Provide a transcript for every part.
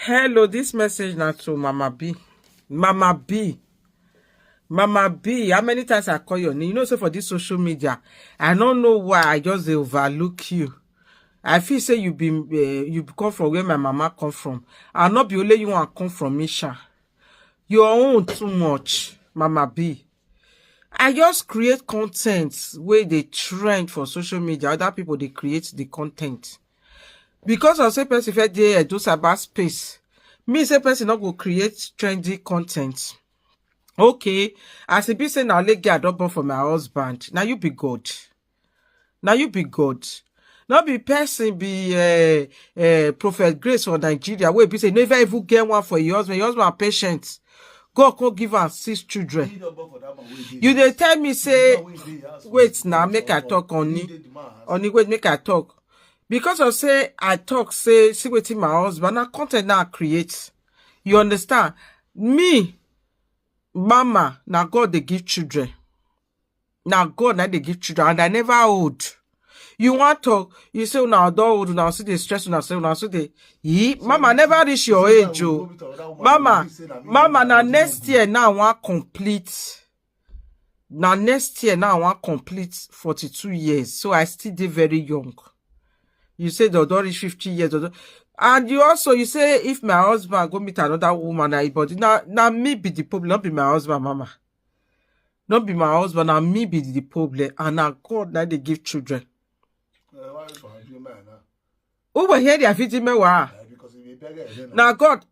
Hello, this message now to Mama B. Mama B. Mama B, how many times I call your name? You know, so for this social media, I don't know why I just overlook you. I feel say you come from where my mama come from. I'll not be only you want come from Misha. Your own too much, Mama B. I just create content where they trend for social media. Other people, they create the content. Because of say person if they do cyber space, me say person not go create trendy content. Okay, as it be say now let get double for my husband. Now you be good. Now you be good. Not be person be Prophet Grace for Nigeria. Where be say never even get one for your husband. Your husband are patient. God could give her 6 children. You they tell me say wait now make I talk on wait make I talk. Because I say I talk say see wetin my husband na content now create. You understand? Me, mama, now God they give children. Now God now they give children and I never old. You want talk, you say now don't old now see the stress now say now see the mama never reach your age, oh. Mama now next year now I want complete. Now next year now I want complete 42 years. So I still dey very young. You say the daughter is 50 years old. And you say if my husband go meet another woman, but now me be the problem, not be my husband, mama. Not be my husband, now me be the problem. And now God now they give children. Over here they are fitting me wa. Now God.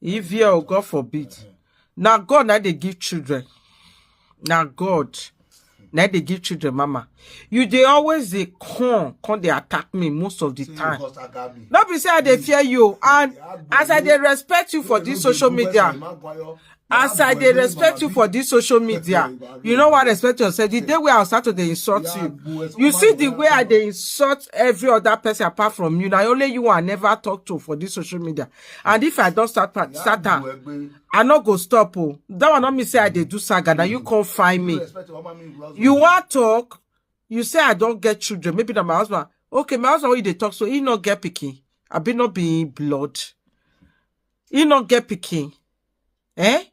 If you God forbid. Now God now they give children. Now God. Now they give children, mama. They always they come they attack me most of the time. Not be say they fear you. And as I they respect you for this social media. As I they respect you for this social media. You know what respect yourself. The day where I'll start to they insult you. You see the way I they insult every other person apart from you. Now only you I never talk to for this social media. And if I don't start I not go stop. Oh. That one not me say I they do saga. Now you can't find me. You want talk? You say I don't get children. Maybe that my husband. Okay, my husband they talk, so he not get picking. I be not being blood. He not get picking. Eh?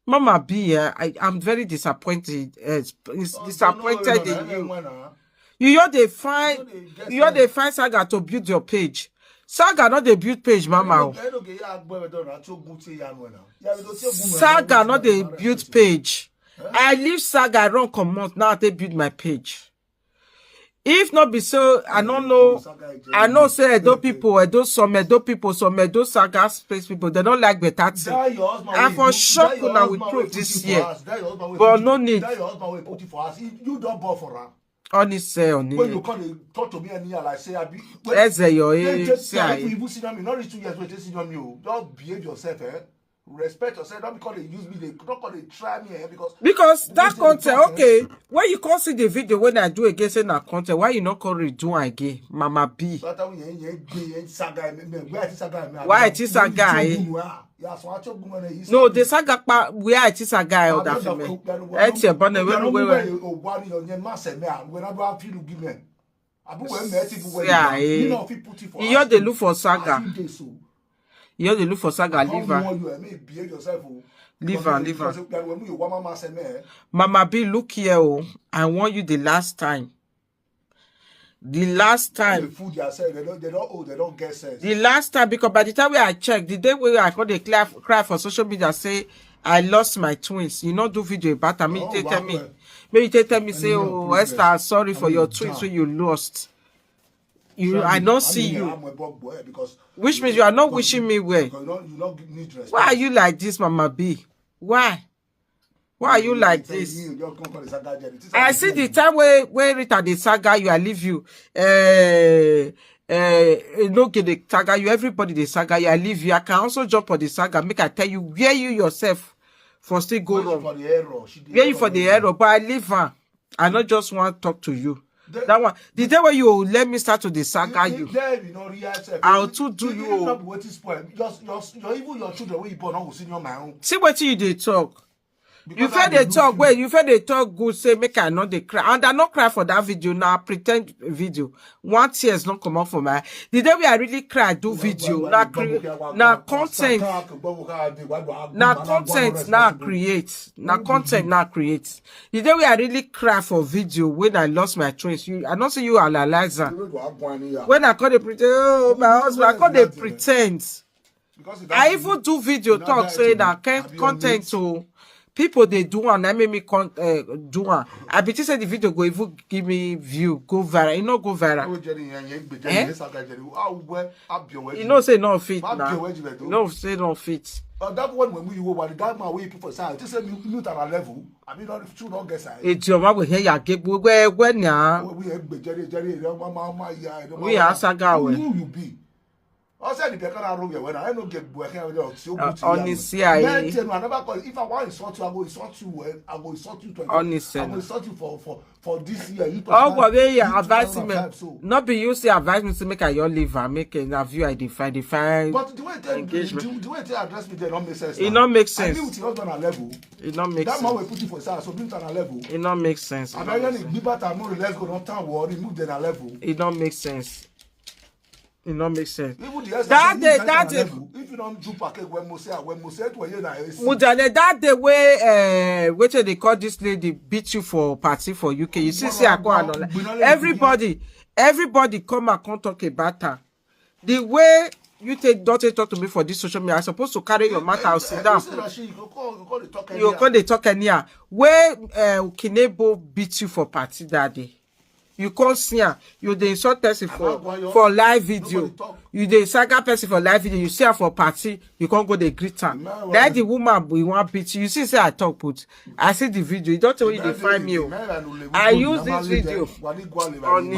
Mama B, I'm very disappointed. Disappointed in you. You they find Saga to build your page. Saga not the build page, mama. Saga not the build page. I leave Saga run comot. Now they build my page. If not be so, I don't know. I know say those people, those Saga space people, they don't like better thing. And for sure, now we prove this year. But no need. You don't ball for her. Honestly, when you come talk to me and like say I be your age. If you even see me, not reach 2 years wait, see me. Don't behave yourself, eh? Respect yourself. Don't because they use me, they don't because they try me, eh? Because that content, okay. When you can't see the video when I do again say that content, why you not call redo again, Mama B? Why it is a guy? No, the saga part where it is a guy or that female. It's your bonnet. Yeah, you they look for saga. You they look for saga. Leave her. Mama B, look here. Oh, I want you the last time. The last time. They don't get sense. The last time, because by the time where I checked, the day where I got the cry for social media, say I lost my twins. You not do video about them. Maybe they tell me, say, oh, Esther, sorry for your twins when you lost. I don't see you. Which means you are not wishing me well. Why are you like this, Mama B? Why? Why are you like this? I see the time where Rita the saga you, I leave you. No get the saga you, everybody the saga you, I leave you. I can also jump on the saga, make I tell you where you yourself for still go wrong. Where you for the error, but I leave her. I not just want to talk to you. That one, the day where you let me start to the saga you, I'll too do you. Just even your children when you born, will see your man. See what you did talk. You feel they talk, wait, you feel they talk good, say, make I not they cry. And I not cry for that video, now pretend video. 1 tears not come out for my, the day we I really cry, do video, now content, now content, now create, now content, now create. The day we I really cry for video, when I lost my choice, I don't see you analyze that. When I call they pretend, oh, my husband, I call they pretend. I even do video talk, say that content to, people they do and I make me do one. I bet you say the video go even give me view, go viral. You know go viral. You know say no fit now. No say no fit. That one when we were the guy man we people side. Just say mute at a level. I mean not should not get side. It's your man we hear ya get where now. We are saga where. Who you be? I said the Pekana room when I don't get working honestly, I never call if I want to insult you, I go insult you. I go insult you. Honestly, I go insult you for this year. Oh, but they advise me. Not be you say advise me to make a your liver, make a view. I define. But the way they address me, they don't make sense. It don't make sense. I mean, with your husband on a level. It don't make sense. That man will put you for sale, so bring it on a level. It don't make sense. I'm not be better. Let's go down town. War, remove them on a level. It don't make sense. It don't make sense. That day, if you don't do package when Mose to Mudane, that day where what they call this lady beat you for party for UK. You see, I go and everybody come and come talk about her. The way you don't talk to me for this social media, I'm supposed to carry your matter and sit down. You call the talk here. Where Kinebo beat you for party that day. You can't see her. You the insult person for live video. You the saga person for live video. You see her for party. You can't go the greet her. That the woman we want beat you. You see, say I talk put. I see the video. You don't tell you they find me. I use this video on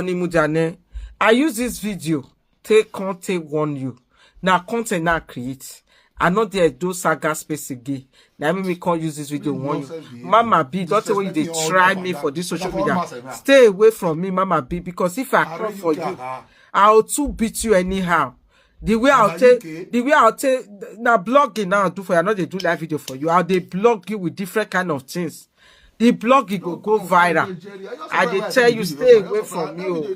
Imudane. I use this video. Take content warn you. Now content now create. I know there do saga space again. Now me can't use this video warn you. Mama B, don't tell you they try me for this social media. Stay away from me, Mama B, because if I come for you, I'll too beat you anyhow. The way I'll take now blogging now do for you. I know they do live video for you. I'll they blog you with different kind of things. The blog it go viral. I dey tell you, stay away from me.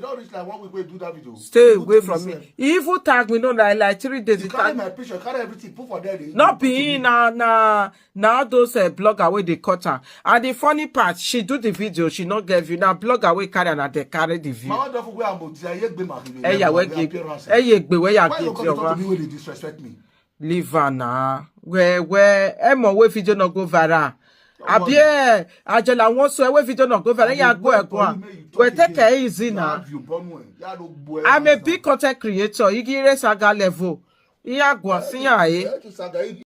Stay away from me. Even tag me no like 3 days. Carry my picture, carry everything, put for there. Not being now those blogger where they cut her. And the funny part, she do the video, she not get view. Now blogger where carry and they carry the view. Why you disrespect me? Leave her now. Where Emma way video not go viral. Abie, Ajala wants to away video not go viral. Yeah, go. We take it easy now. I'm a big content creator. You get saga level. Yeah, go see